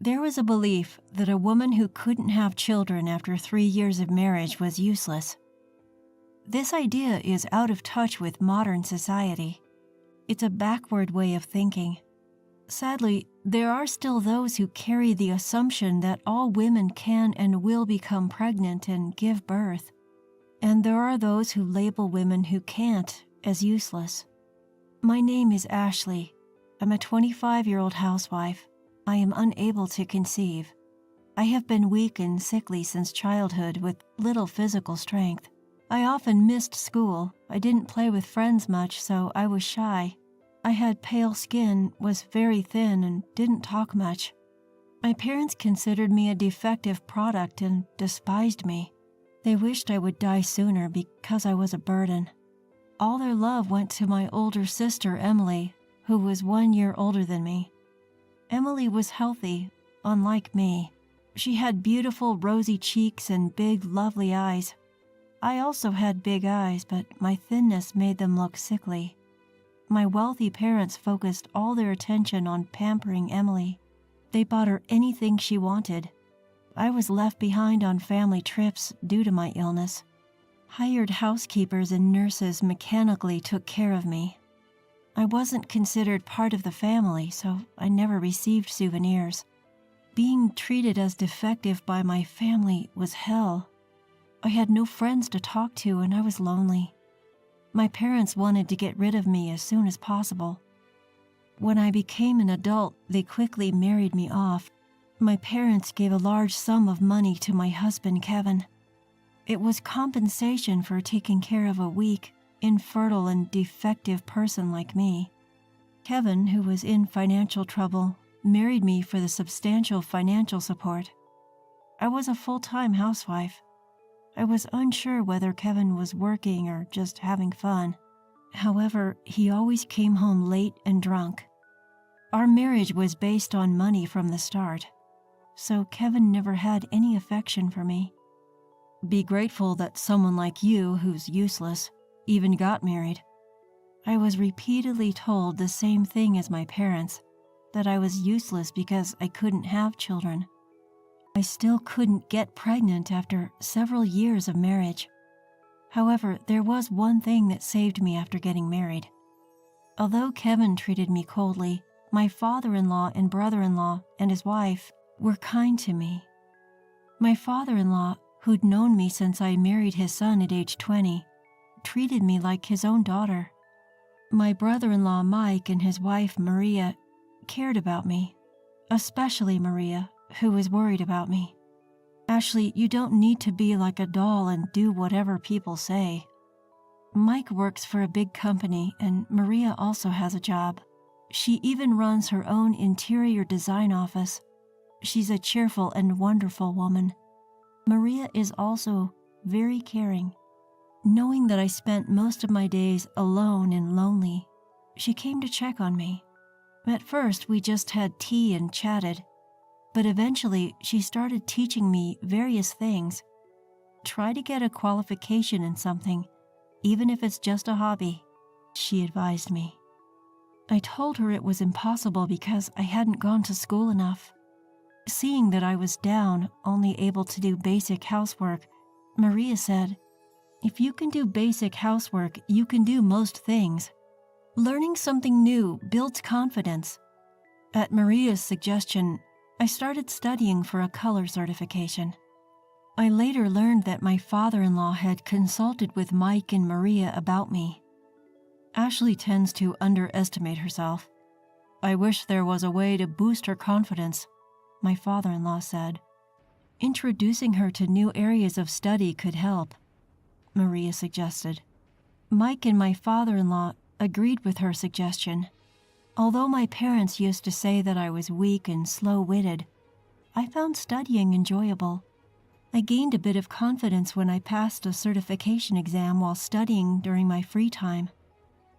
There was a belief that a woman who couldn't have children after 3 years of marriage was useless. This idea is out of touch with modern society. It's a backward way of thinking. Sadly, there are still those who carry the assumption that all women can and will become pregnant and give birth. And there are those who label women who can't as useless. My name is Ashley. I'm a 25-year-old housewife. I am unable to conceive. I have been weak and sickly since childhood with little physical strength. I often missed school. I didn't play with friends much, so I was shy. I had pale skin, was very thin, and didn't talk much. My parents considered me a defective product and despised me. They wished I would die sooner because I was a burden. All their love went to my older sister, Emily, who was 1 year older than me. Emily was healthy, unlike me. She had beautiful rosy cheeks and big, lovely eyes. I also had big eyes, but my thinness made them look sickly. My wealthy parents focused all their attention on pampering Emily. They bought her anything she wanted. I was left behind on family trips due to my illness. Hired housekeepers and nurses mechanically took care of me. I wasn't considered part of the family, so I never received souvenirs. Being treated as defective by my family was hell. I had no friends to talk to and I was lonely. My parents wanted to get rid of me as soon as possible. When I became an adult, they quickly married me off. My parents gave a large sum of money to my husband, Kevin. It was compensation for taking care of a weak, infertile, and defective person like me. Kevin, who was in financial trouble, married me for the substantial financial support. I was a full-time housewife. I was unsure whether Kevin was working or just having fun. However, he always came home late and drunk. Our marriage was based on money from the start, so Kevin never had any affection for me. Be grateful that someone like you, who's useless, even got married. I was repeatedly told the same thing as my parents, that I was useless because I couldn't have children. I still couldn't get pregnant after several years of marriage. However, there was one thing that saved me after getting married. Although Kevin treated me coldly, my father-in-law and brother-in-law and his wife were kind to me. My father-in-law, who'd known me since I married his son at age 20, treated me like his own daughter. My brother-in-law Mike and his wife Maria cared about me, especially Maria, who was worried about me. Ashley, you don't need to be like a doll and do whatever people say. Mike works for a big company and Maria also has a job. She even runs her own interior design office. She's a cheerful and wonderful woman. Maria is also very caring. Knowing that I spent most of my days alone and lonely, she came to check on me. At first, we just had tea and chatted, but eventually she started teaching me various things. Try to get a qualification in something, even if it's just a hobby, she advised me. I told her it was impossible because I hadn't gone to school enough. Seeing that I was down, only able to do basic housework, Maria said, "If you can do basic housework, you can do most things. Learning something new builds confidence." At Maria's suggestion, I started studying for a color certification. I later learned that my father-in-law had consulted with Mike and Maria about me. Ashley tends to underestimate herself. "I wish there was a way to boost her confidence," my father-in-law said. "Introducing her to new areas of study could help," Maria suggested. Mike and my father-in-law agreed with her suggestion. Although my parents used to say that I was weak and slow-witted, I found studying enjoyable. I gained a bit of confidence when I passed a certification exam while studying during my free time.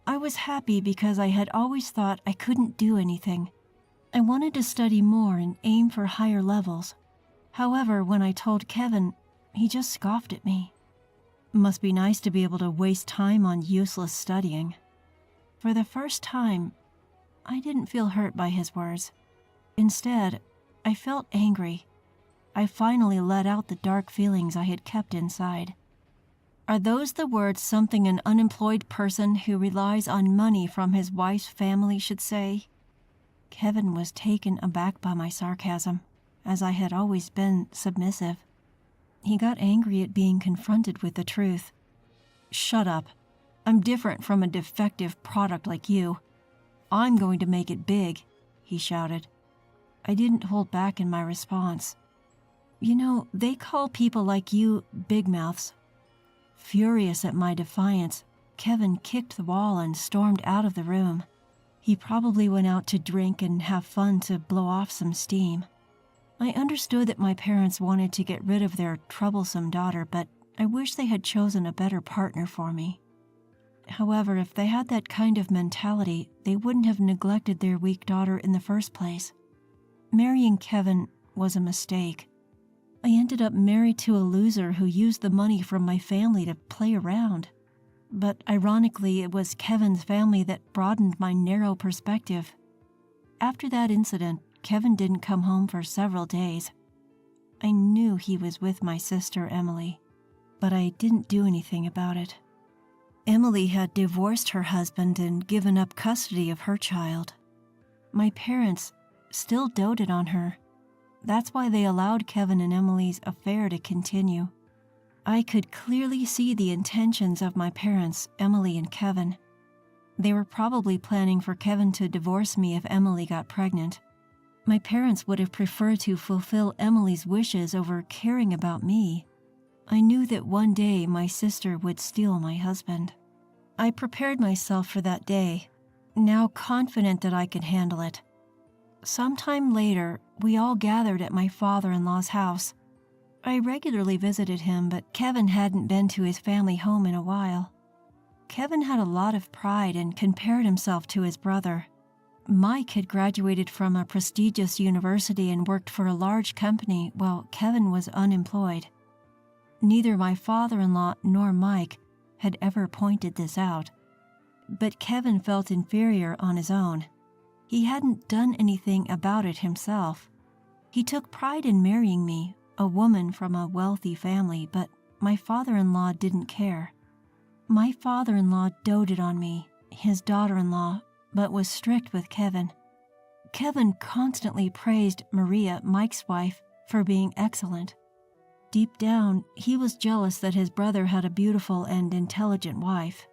I was happy because I had always thought I couldn't do anything. I wanted to study more and aim for higher levels. However, when I told Kevin, he just scoffed at me. Must be nice to be able to waste time on useless studying. For the first time, I didn't feel hurt by his words. Instead, I felt angry. I finally let out the dark feelings I had kept inside. Are those the words something an unemployed person who relies on money from his wife's family should say? Kevin was taken aback by my sarcasm, as I had always been submissive. He got angry at being confronted with the truth. "Shut up. I'm different from a defective product like you. I'm going to make it big," he shouted. I didn't hold back in my response. "You know, they call people like you big mouths." Furious at my defiance, Kevin kicked the wall and stormed out of the room. He probably went out to drink and have fun to blow off some steam. I understood that my parents wanted to get rid of their troublesome daughter, but I wish they had chosen a better partner for me. However, if they had that kind of mentality, they wouldn't have neglected their weak daughter in the first place. Marrying Kevin was a mistake. I ended up married to a loser who used the money from my family to play around. But ironically, it was Kevin's family that broadened my narrow perspective. After that incident, Kevin didn't come home for several days. I knew he was with my sister Emily, but I didn't do anything about it. Emily had divorced her husband and given up custody of her child. My parents still doted on her. That's why they allowed Kevin and Emily's affair to continue. I could clearly see the intentions of my parents, Emily and Kevin. They were probably planning for Kevin to divorce me if Emily got pregnant. My parents would have preferred to fulfill Emily's wishes over caring about me. I knew that one day my sister would steal my husband. I prepared myself for that day, now confident that I could handle it. Sometime later, we all gathered at my father-in-law's house. I regularly visited him, but Kevin hadn't been to his family home in a while. Kevin had a lot of pride and compared himself to his brother. Mike had graduated from a prestigious university and worked for a large company while Kevin was unemployed. Neither my father-in-law nor Mike had ever pointed this out, but Kevin felt inferior on his own. He hadn't done anything about it himself. He took pride in marrying me, a woman from a wealthy family, but my father-in-law didn't care. My father-in-law doted on me, his daughter-in-law, but was strict with Kevin. Kevin constantly praised Maria, Mike's wife, for being excellent. Deep down, he was jealous that his brother had a beautiful and intelligent wife.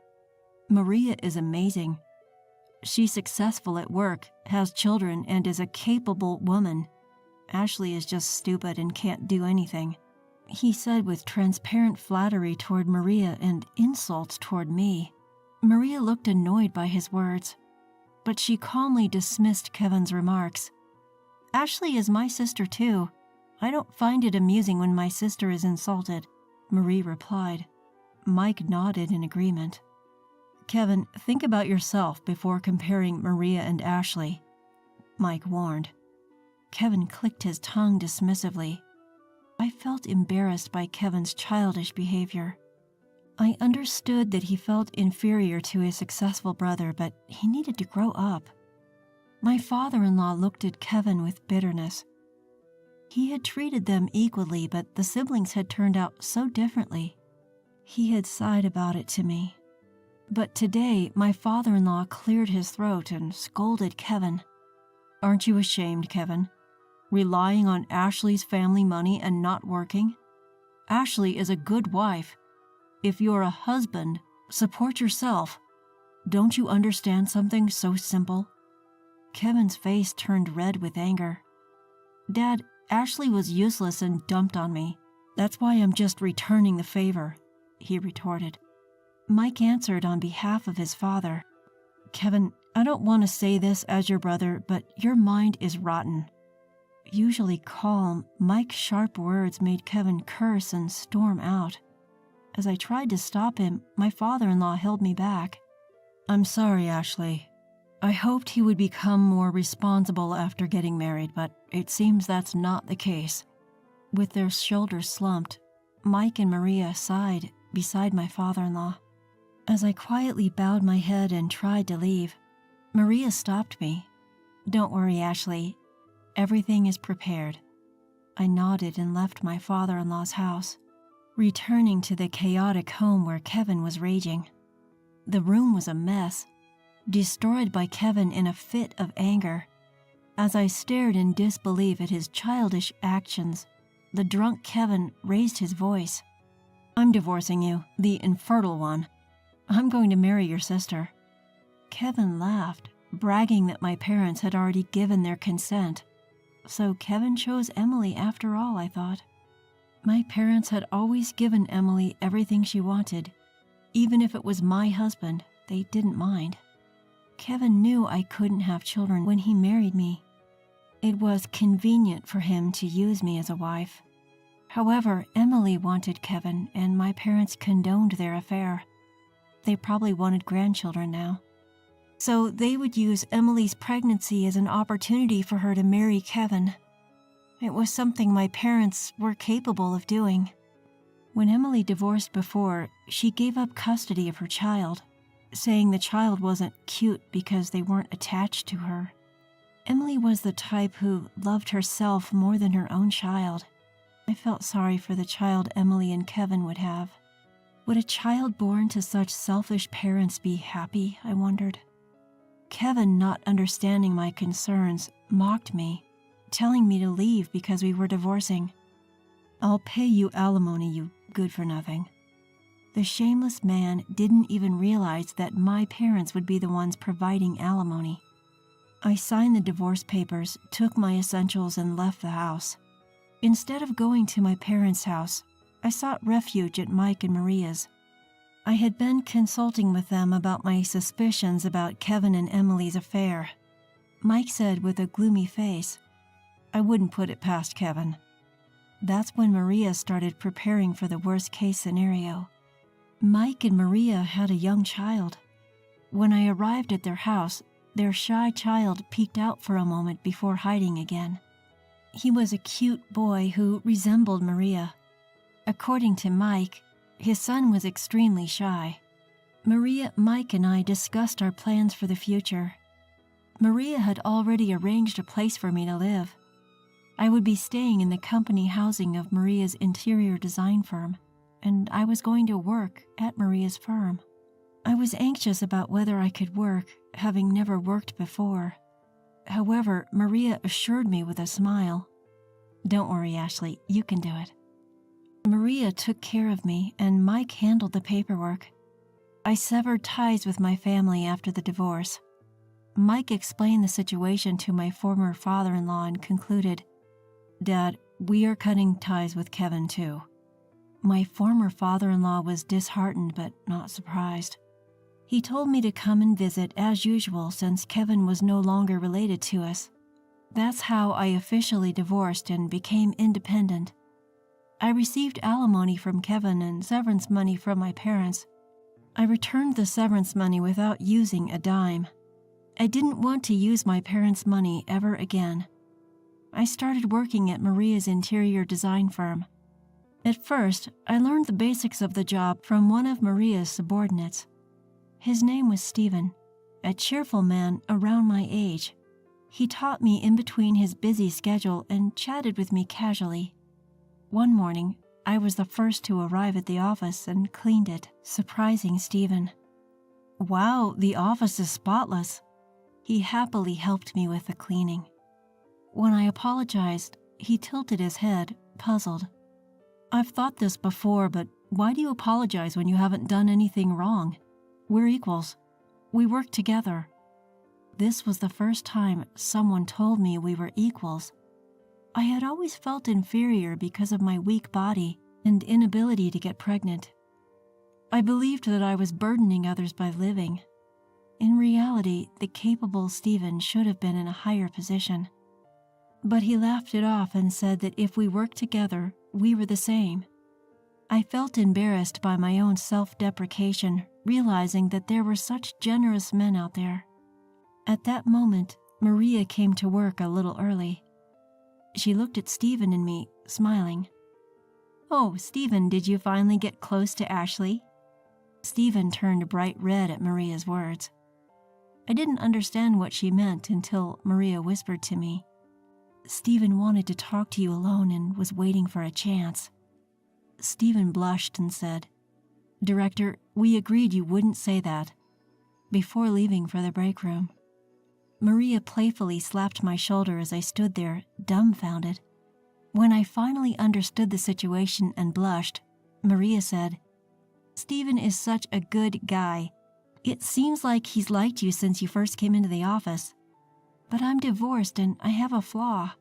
"Maria is amazing. She's successful at work, has children, and is a capable woman. Ashley is just stupid and can't do anything," he said with transparent flattery toward Maria and insults toward me. Maria looked annoyed by his words, but she calmly dismissed Kevin's remarks. "Ashley is my sister too. I don't find it amusing when my sister is insulted," Marie replied. Mike nodded in agreement. "Kevin, think about yourself before comparing Maria and Ashley," Mike warned. Kevin clicked his tongue dismissively. I felt embarrassed by Kevin's childish behavior. I understood that he felt inferior to his successful brother, but he needed to grow up. My father-in-law looked at Kevin with bitterness. He had treated them equally, but the siblings had turned out so differently. He had sighed about it to me. But today, my father-in-law cleared his throat and scolded Kevin. "Aren't you ashamed, Kevin? Relying on Ashley's family money and not working? Ashley is a good wife. If you're a husband, support yourself. Don't you understand something so simple?" Kevin's face turned red with anger. "Dad, Ashley was useless and dumped on me. That's why I'm just returning the favor," he retorted. Mike answered on behalf of his father. "Kevin, I don't want to say this as your brother, but your mind is rotten." Usually calm, Mike's sharp words made Kevin curse and storm out. As I tried to stop him, my father-in-law held me back. "I'm sorry, Ashley. I hoped he would become more responsible after getting married, but it seems that's not the case." With their shoulders slumped, Mike and Maria sighed beside my father-in-law. As I quietly bowed my head and tried to leave, Maria stopped me. "Don't worry, Ashley. Everything is prepared." I nodded and left my father-in-law's house, returning to the chaotic home where Kevin was raging. The room was a mess, destroyed by Kevin in a fit of anger. As I stared in disbelief at his childish actions, the drunk Kevin raised his voice. "I'm divorcing you, the infertile one. I'm going to marry your sister." Kevin laughed, bragging that my parents had already given their consent. So Kevin chose Emily after all, I thought. My parents had always given Emily everything she wanted. Even if it was my husband, they didn't mind. Kevin knew I couldn't have children when he married me. It was convenient for him to use me as a wife. However, Emily wanted Kevin, and my parents condoned their affair. They probably wanted grandchildren now. So they would use Emily's pregnancy as an opportunity for her to marry Kevin. It was something my parents were capable of doing. When Emily divorced before, she gave up custody of her child, saying the child wasn't cute because they weren't attached to her. Emily was the type who loved herself more than her own child. I felt sorry for the child Emily and Kevin would have. Would a child born to such selfish parents be happy, I wondered. Kevin, not understanding my concerns, mocked me, telling me to leave because we were divorcing. "I'll pay you alimony, you good-for-nothing." The shameless man didn't even realize that my parents would be the ones providing alimony. I signed the divorce papers, took my essentials, and left the house. Instead of going to my parents' house, I sought refuge at Mike and Maria's. I had been consulting with them about my suspicions about Kevin and Emily's affair. Mike said with a gloomy face, "I wouldn't put it past Kevin." That's when Maria started preparing for the worst-case scenario. Mike and Maria had a young child. When I arrived at their house, their shy child peeked out for a moment before hiding again. He was a cute boy who resembled Maria. According to Mike, his son was extremely shy. Maria, Mike, and I discussed our plans for the future. Maria had already arranged a place for me to live. I would be staying in the company housing of Maria's interior design firm, and I was going to work at Maria's firm. I was anxious about whether I could work, having never worked before. However, Maria assured me with a smile, "Don't worry, Ashley, you can do it." Maria took care of me, and Mike handled the paperwork. I severed ties with my family after the divorce. Mike explained the situation to my former father-in-law and concluded, "Dad, we are cutting ties with Kevin too." My former father-in-law was disheartened but not surprised. He told me to come and visit as usual since Kevin was no longer related to us. That's how I officially divorced and became independent. I received alimony from Kevin and severance money from my parents. I returned the severance money without using a dime. I didn't want to use my parents' money ever again. I started working at Maria's interior design firm. At first, I learned the basics of the job from one of Maria's subordinates. His name was Stephen, a cheerful man around my age. He taught me in between his busy schedule and chatted with me casually. One morning, I was the first to arrive at the office and cleaned it, surprising Stephen. "Wow, the office is spotless." He happily helped me with the cleaning. When I apologized, he tilted his head, puzzled. "I've thought this before, but why do you apologize when you haven't done anything wrong? We're equals. We work together." This was the first time someone told me we were equals. I had always felt inferior because of my weak body and inability to get pregnant. I believed that I was burdening others by living. In reality, the capable Stephen should have been in a higher position. But he laughed it off and said that if we worked together, we were the same. I felt embarrassed by my own self-deprecation, realizing that there were such generous men out there. At that moment, Maria came to work a little early. She looked at Stephen and me, smiling. "Oh, Stephen, did you finally get close to Ashley?" Stephen turned bright red at Maria's words. I didn't understand what she meant until Maria whispered to me, Stephen wanted to talk to you alone and was waiting for a chance." Stephen blushed and said, "Director, we agreed you wouldn't say that," before leaving for the break room. Maria playfully slapped my shoulder as I stood there, dumbfounded. When I finally understood the situation and blushed, Maria said, "Stephen is such a good guy. It seems like he's liked you since you first came into the office. But I'm divorced and I have a flaw."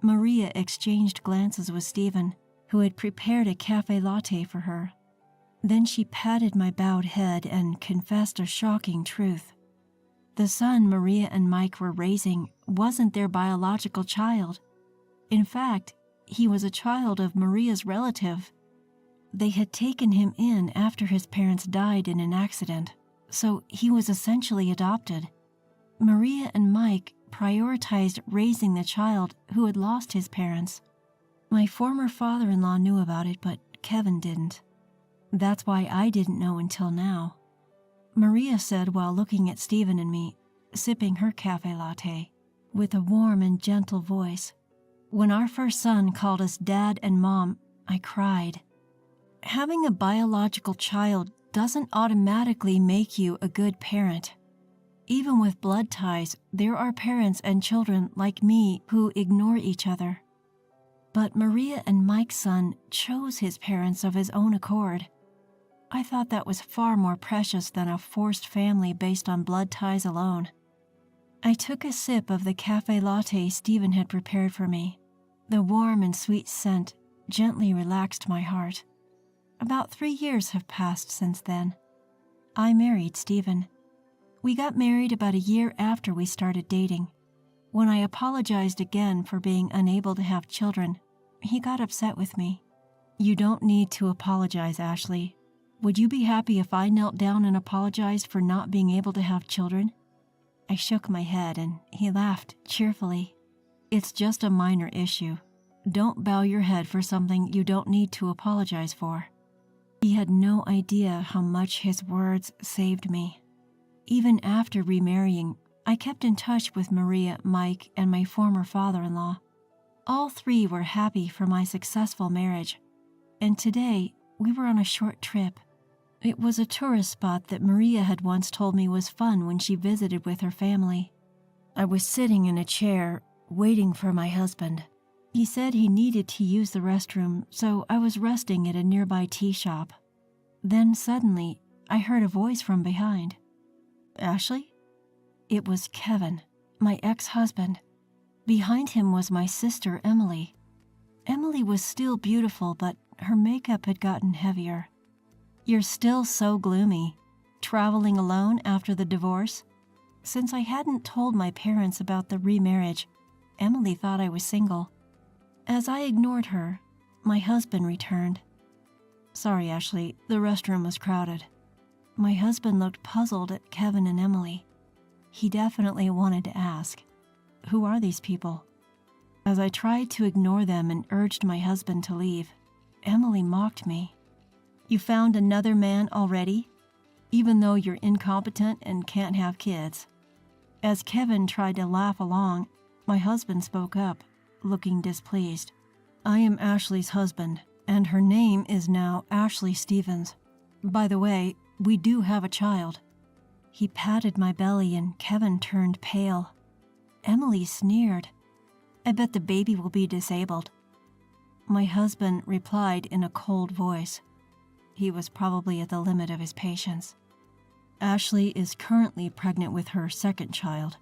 Maria exchanged glances with Stephen, who had prepared a cafe latte for her. Then she patted my bowed head and confessed a shocking truth. The son Maria and Mike were raising wasn't their biological child. In fact, he was a child of Maria's relative. They had taken him in after his parents died in an accident, so he was essentially adopted. Maria and Mike prioritized raising the child who had lost his parents. My former father-in-law knew about it, but Kevin didn't. That's why I didn't know until now. Maria said while looking at Stephen and me, sipping her cafe latte, with a warm and gentle voice, "When our first son called us Dad and Mom, I cried. Having a biological child doesn't automatically make you a good parent. Even with blood ties, there are parents and children like me who ignore each other. But Maria and Mike's son chose his parents of his own accord. I thought that was far more precious than a forced family based on blood ties alone." I took a sip of the cafe latte Stephen had prepared for me. The warm and sweet scent gently relaxed my heart. About 3 years have passed since then. I married Stephen. We got married about a year after we started dating. When I apologized again for being unable to have children, he got upset with me. "You don't need to apologize, Ashley. Would you be happy if I knelt down and apologized for not being able to have children?" I shook my head and he laughed cheerfully. "It's just a minor issue. Don't bow your head for something you don't need to apologize for." He had no idea how much his words saved me. Even after remarrying, I kept in touch with Maria, Mike, and my former father-in-law. All 3 were happy for my successful marriage, and today we were on a short trip. It was a tourist spot that Maria had once told me was fun when she visited with her family. I was sitting in a chair, waiting for my husband. He said he needed to use the restroom, so I was resting at a nearby tea shop. Then suddenly, I heard a voice from behind. "Ashley?" It was Kevin, my ex-husband. Behind him was my sister, Emily. Emily was still beautiful, but her makeup had gotten heavier. "You're still so gloomy. Traveling alone after the divorce?" Since I hadn't told my parents about the remarriage, Emily thought I was single. As I ignored her, my husband returned. "Sorry, Ashley, the restroom was crowded." My husband looked puzzled at Kevin and Emily. He definitely wanted to ask, "Who are these people?" As I tried to ignore them and urged my husband to leave, Emily mocked me. "You found another man already? Even though you're incompetent and can't have kids." As Kevin tried to laugh along, my husband spoke up, looking displeased. "I am Ashley's husband, and her name is now Ashley Stevens. By the way, we do have a child." He patted my belly and Kevin turned pale. Emily sneered. "I bet the baby will be disabled." My husband replied in a cold voice. He was probably at the limit of his patience. "Ashley is currently pregnant with her second child.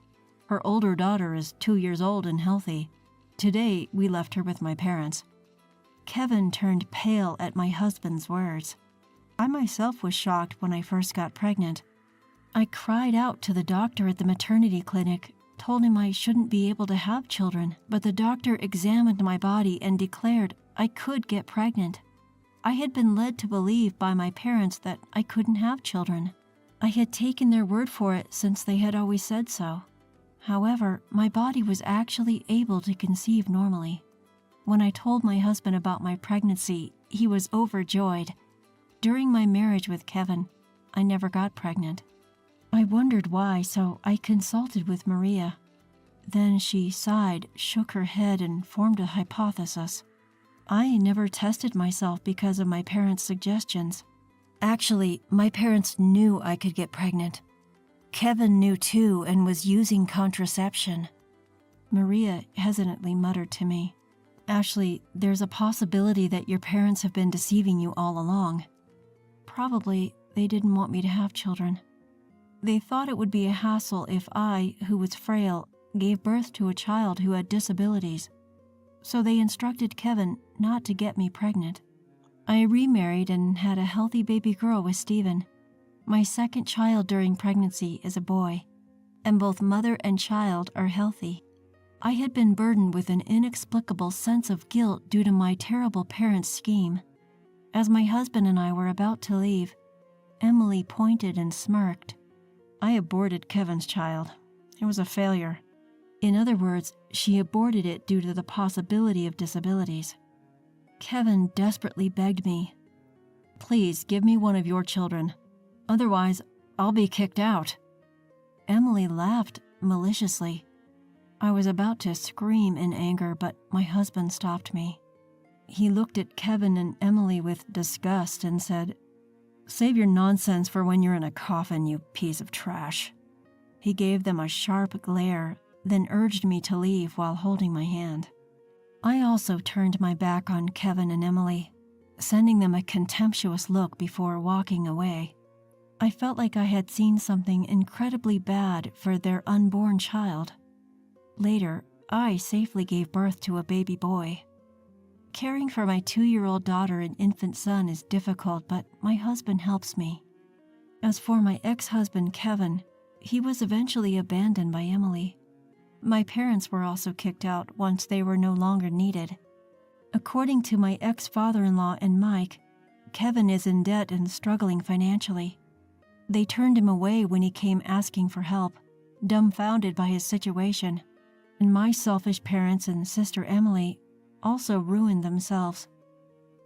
Her older daughter is 2 years old and healthy. Today, we left her with my parents." Kevin turned pale at my husband's words. I myself was shocked when I first got pregnant. I cried out to the doctor at the maternity clinic, told him I shouldn't be able to have children, but the doctor examined my body and declared I could get pregnant. I had been led to believe by my parents that I couldn't have children. I had taken their word for it since they had always said so. However, my body was actually able to conceive normally. When I told my husband about my pregnancy, he was overjoyed. During my marriage with Kevin, I never got pregnant. I wondered why, so I consulted with Maria. Then she sighed, shook her head, and formed a hypothesis. I never tested myself because of my parents' suggestions. Actually, my parents knew I could get pregnant. Kevin knew too and was using contraception. Maria hesitantly muttered to me, "Ashley, there's a possibility that your parents have been deceiving you all along. Probably they didn't want me to have children. They thought it would be a hassle if I, who was frail, gave birth to a child who had disabilities. So they instructed Kevin not to get me pregnant. I remarried and had a healthy baby girl with Stephen. My second child during pregnancy is a boy, and both mother and child are healthy. I had been burdened with an inexplicable sense of guilt due to my terrible parents' scheme. As my husband and I were about to leave, Emily pointed and smirked. I aborted Kevin's child. It was a failure. In other words, she aborted it due to the possibility of disabilities. Kevin desperately begged me, "Please give me one of your children. Otherwise, I'll be kicked out." Emily laughed maliciously. I was about to scream in anger, but my husband stopped me. He looked at Kevin and Emily with disgust and said, "Save your nonsense for when you're in a coffin, you piece of trash." He gave them a sharp glare, then urged me to leave while holding my hand. I also turned my back on Kevin and Emily, sending them a contemptuous look before walking away. I felt like I had seen something incredibly bad for their unborn child. Later, I safely gave birth to a baby boy. Caring for my 2-year-old daughter and infant son is difficult, but my husband helps me. As for my ex-husband, Kevin, he was eventually abandoned by Emily. My parents were also kicked out once they were no longer needed. According to my ex-father-in-law and Mike, Kevin is in debt and struggling financially. They turned him away when he came asking for help, dumbfounded by his situation. And my selfish parents and sister Emily also ruined themselves.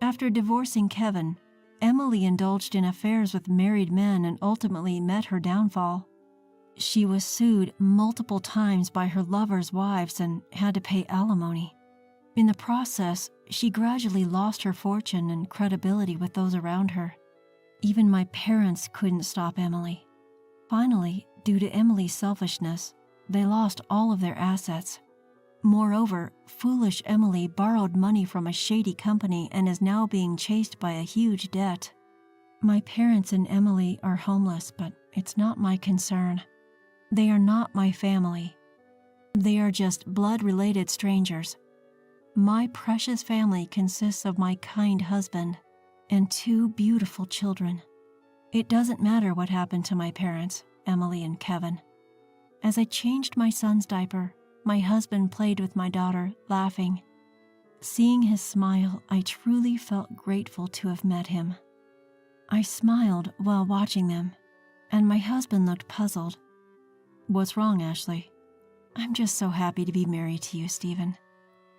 After divorcing Kevin, Emily indulged in affairs with married men and ultimately met her downfall. She was sued multiple times by her lovers' wives and had to pay alimony. In the process, she gradually lost her fortune and credibility with those around her. Even my parents couldn't stop Emily. Finally, due to Emily's selfishness, they lost all of their assets. Moreover, foolish Emily borrowed money from a shady company and is now being chased by a huge debt. My parents and Emily are homeless, but it's not my concern. They are not my family. They are just blood-related strangers. My precious family consists of my kind husband and 2 beautiful children. It doesn't matter what happened to my parents, Emily and Kevin. As I changed my son's diaper, my husband played with my daughter, laughing. Seeing his smile, I truly felt grateful to have met him. I smiled while watching them, and my husband looked puzzled. "What's wrong, Ashley?" "I'm just so happy to be married to you, Stephen,"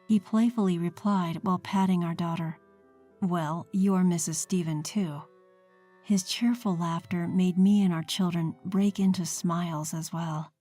he playfully replied while patting our daughter. "Well, you're Mrs. Stephen too." His cheerful laughter made me and our children break into smiles as well.